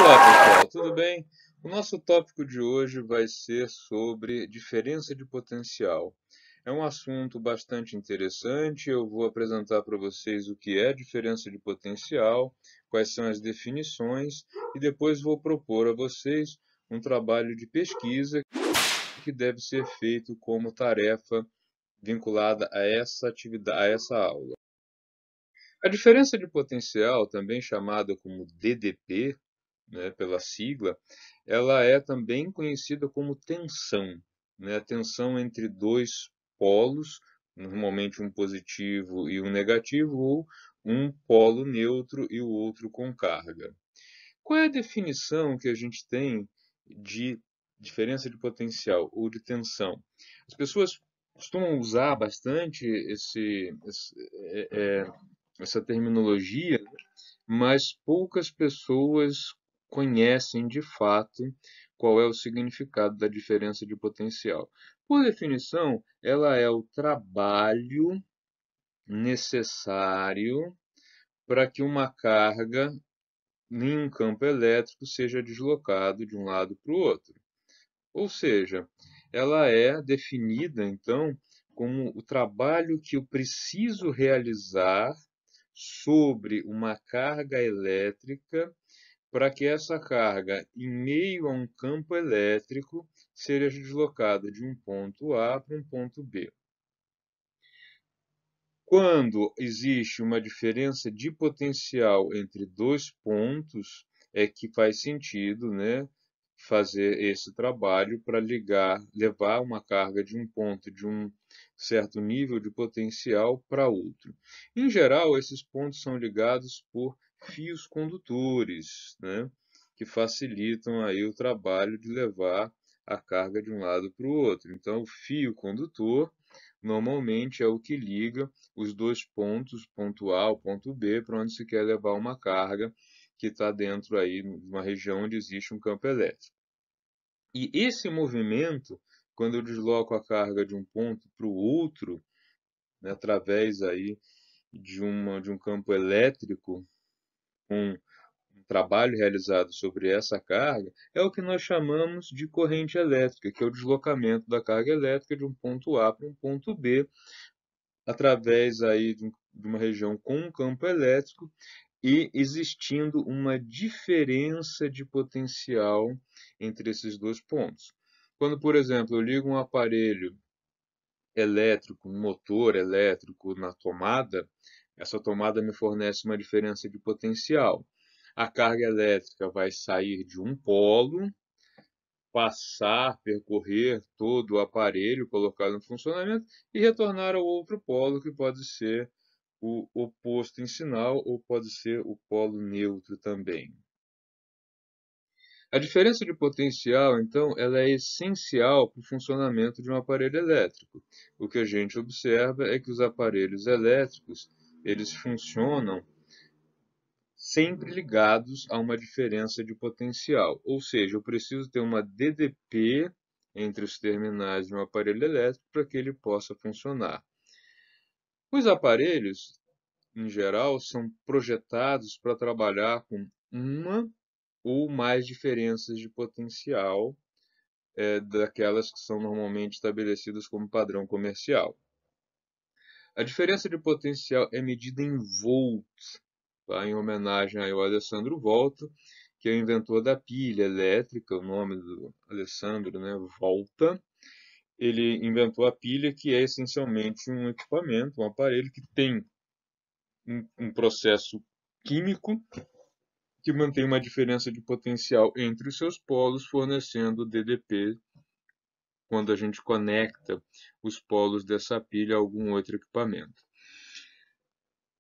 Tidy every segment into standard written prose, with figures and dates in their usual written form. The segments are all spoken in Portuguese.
Olá, pessoal, tudo bem? O nosso tópico de hoje vai ser sobre diferença de potencial. É um assunto bastante interessante. Eu vou apresentar para vocês o que é diferença de potencial, quais são as definições, e depois vou propor a vocês um trabalho de pesquisa que deve ser feito como tarefa vinculada a essa atividade, a essa aula. A diferença de potencial, também chamada como DDP, né, pela sigla, ela é também conhecida como tensão, né, a tensão entre dois polos, normalmente um positivo e um negativo, ou um polo neutro e o outro com carga. Qual é a definição que a gente tem de diferença de potencial ou de tensão? As pessoas costumam usar bastante essa terminologia, mas poucas pessoas conhecem de fato qual é o significado da diferença de potencial. Por definição, ela é o trabalho necessário para que uma carga em um campo elétrico seja deslocado de um lado para o outro. Ou seja, ela é definida, então, como o trabalho que eu preciso realizar sobre uma carga elétrica para que essa carga, em meio a um campo elétrico, seja deslocada de um ponto A para um ponto B. Quando existe uma diferença de potencial entre dois pontos, é que faz sentido, né, fazer esse trabalho para levar uma carga de um ponto de um certo nível de potencial para outro. Em geral, esses pontos são ligados por fios condutores, né, que facilitam aí o trabalho de levar a carga de um lado para o outro. Então, o fio condutor normalmente é o que liga os dois pontos, ponto A ou ponto B, para onde se quer levar uma carga que está dentro aí de uma região onde existe um campo elétrico. E esse movimento, quando eu desloco a carga de um ponto para o outro, né, através aí de um campo elétrico, com um trabalho realizado sobre essa carga, é o que nós chamamos de corrente elétrica, que é o deslocamento da carga elétrica de um ponto A para um ponto B, através aí de uma região com um campo elétrico e existindo uma diferença de potencial entre esses dois pontos. Quando, por exemplo, eu ligo um aparelho elétrico, um motor elétrico na tomada, essa tomada me fornece uma diferença de potencial. A carga elétrica vai sair de um polo, passar, percorrer todo o aparelho, colocá-lo em funcionamento e retornar ao outro polo, que pode ser o oposto em sinal ou pode ser o polo neutro também. A diferença de potencial, então, ela é essencial para o funcionamento de um aparelho elétrico. O que a gente observa é que os aparelhos elétricos, eles funcionam sempre ligados a uma diferença de potencial. Ou seja, eu preciso ter uma DDP entre os terminais de um aparelho elétrico para que ele possa funcionar. Os aparelhos, em geral, são projetados para trabalhar com uma ou mais diferenças de potencial daquelas que são normalmente estabelecidas como padrão comercial. A diferença de potencial é medida em volts, tá? Em homenagem ao Alessandro Volta, que é o inventor da pilha elétrica. O nome do Alessandro, né, Volta. Ele inventou a pilha, que é essencialmente um equipamento, um aparelho que tem um processo químico que mantém uma diferença de potencial entre os seus polos, fornecendo DDP quando a gente conecta os polos dessa pilha a algum outro equipamento.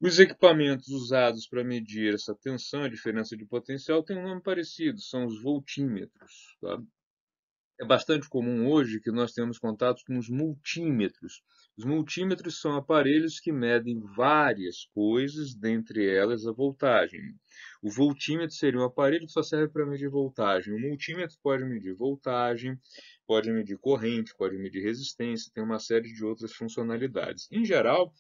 Os equipamentos usados para medir essa tensão, a diferença de potencial, têm um nome parecido, são os voltímetros. Tá? É bastante comum hoje que nós temos contato com os multímetros. Os multímetros são aparelhos que medem várias coisas, dentre elas a voltagem. O voltímetro seria um aparelho que só serve para medir voltagem. O multímetro pode medir voltagem, pode medir corrente, pode medir resistência, tem uma série de outras funcionalidades. Em geral,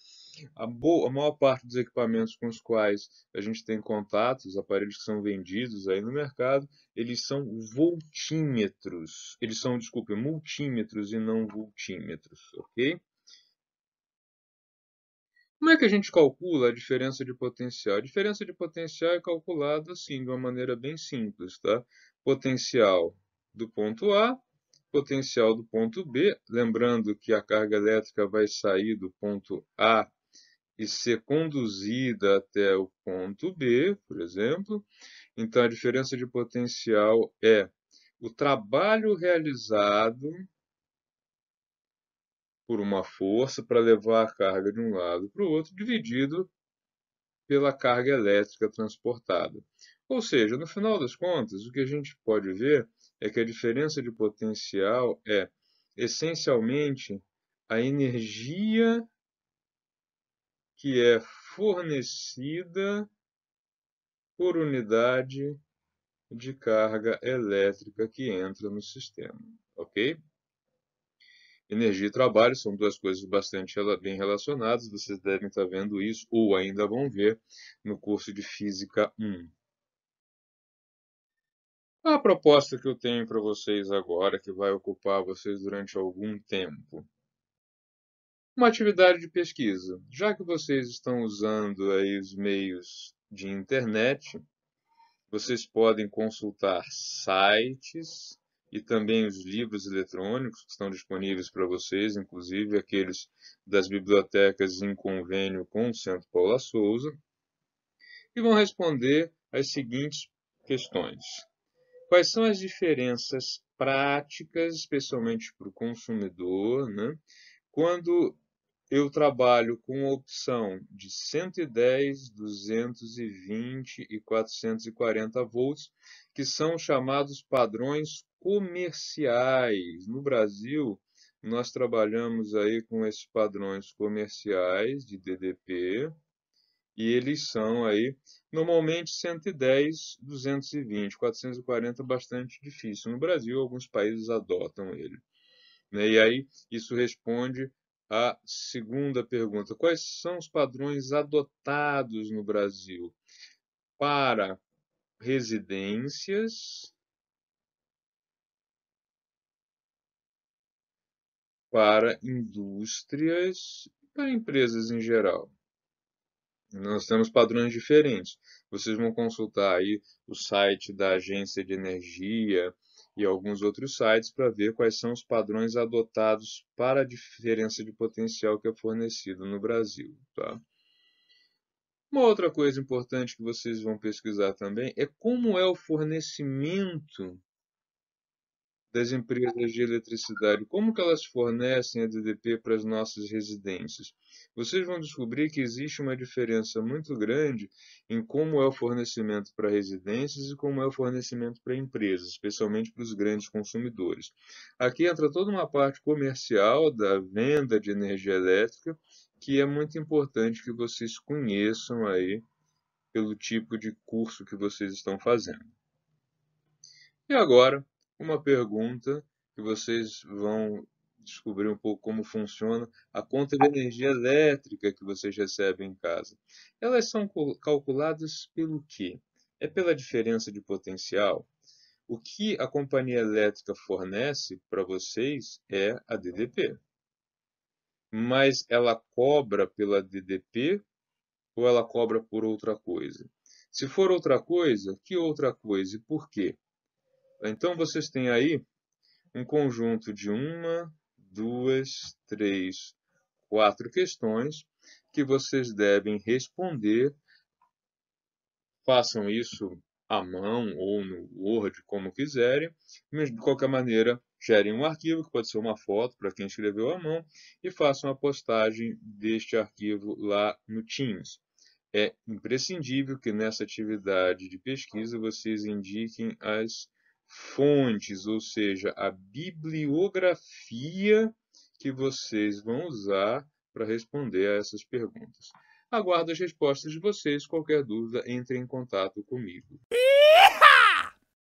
A maior parte dos equipamentos com os quais a gente tem contato, os aparelhos que são vendidos aí no mercado, eles são voltímetros. Eles são, desculpe, multímetros e não voltímetros, ok? Como é que a gente calcula a diferença de potencial? A diferença de potencial é calculada assim, de uma maneira bem simples, tá? Potencial do ponto A, potencial do ponto B, lembrando que a carga elétrica vai sair do ponto A e ser conduzida até o ponto B, por exemplo. Então, a diferença de potencial é o trabalho realizado por uma força para levar a carga de um lado para o outro, dividido pela carga elétrica transportada. Ou seja, no final das contas, o que a gente pode ver é que a diferença de potencial é essencialmente a energia que é fornecida por unidade de carga elétrica que entra no sistema, ok? Energia e trabalho são duas coisas bastante bem relacionadas, vocês devem estar vendo isso, ou ainda vão ver no curso de Física 1. A proposta que eu tenho para vocês agora, que vai ocupar vocês durante algum tempo, uma atividade de pesquisa. Já que vocês estão usando aí os meios de internet, vocês podem consultar sites e também os livros eletrônicos que estão disponíveis para vocês, inclusive aqueles das bibliotecas em convênio com o Centro Paula Souza, e vão responder as seguintes questões. Quais são as diferenças práticas, especialmente para o consumidor, né, quando eu trabalho com a opção de 110, 220 e 440 volts, que são chamados padrões comerciais. No Brasil, nós trabalhamos aí com esses padrões comerciais de DDP, e eles são aí normalmente 110, 220, 440 bastante difícil. No Brasil, alguns países adotam ele, né? E aí isso responde à segunda pergunta: quais são os padrões adotados no Brasil para residências, para indústrias e para empresas em geral? Nós temos padrões diferentes. Vocês vão consultar aí o site da Agência de Energia e alguns outros sites para ver quais são os padrões adotados para a diferença de potencial que é fornecido no Brasil, tá? Uma outra coisa importante que vocês vão pesquisar também é como é o fornecimento das empresas de eletricidade, como que elas fornecem a DDP para as nossas residências. Vocês vão descobrir que existe uma diferença muito grande em como é o fornecimento para residências e como é o fornecimento para empresas, especialmente para os grandes consumidores. Aqui entra toda uma parte comercial da venda de energia elétrica, que é muito importante que vocês conheçam aí pelo tipo de curso que vocês estão fazendo. E agora, uma pergunta que vocês vão descobrir um pouco como funciona a conta de energia elétrica que vocês recebem em casa. Elas são calculadas pelo quê? É pela diferença de potencial? O que a companhia elétrica fornece para vocês é a DDP. Mas ela cobra pela DDP ou ela cobra por outra coisa? Se for outra coisa, que outra coisa e por quê? Então vocês têm aí um conjunto de uma, duas, três, quatro questões que vocês devem responder. Façam isso à mão ou no Word, como quiserem, mas de qualquer maneira, gerem um arquivo, que pode ser uma foto para quem escreveu à mão, e façam a postagem deste arquivo lá no Teams. É imprescindível que nessa atividade de pesquisa vocês indiquem as fontes, ou seja, a bibliografia que vocês vão usar para responder a essas perguntas. Aguardo as respostas de vocês. Qualquer dúvida, entre em contato comigo.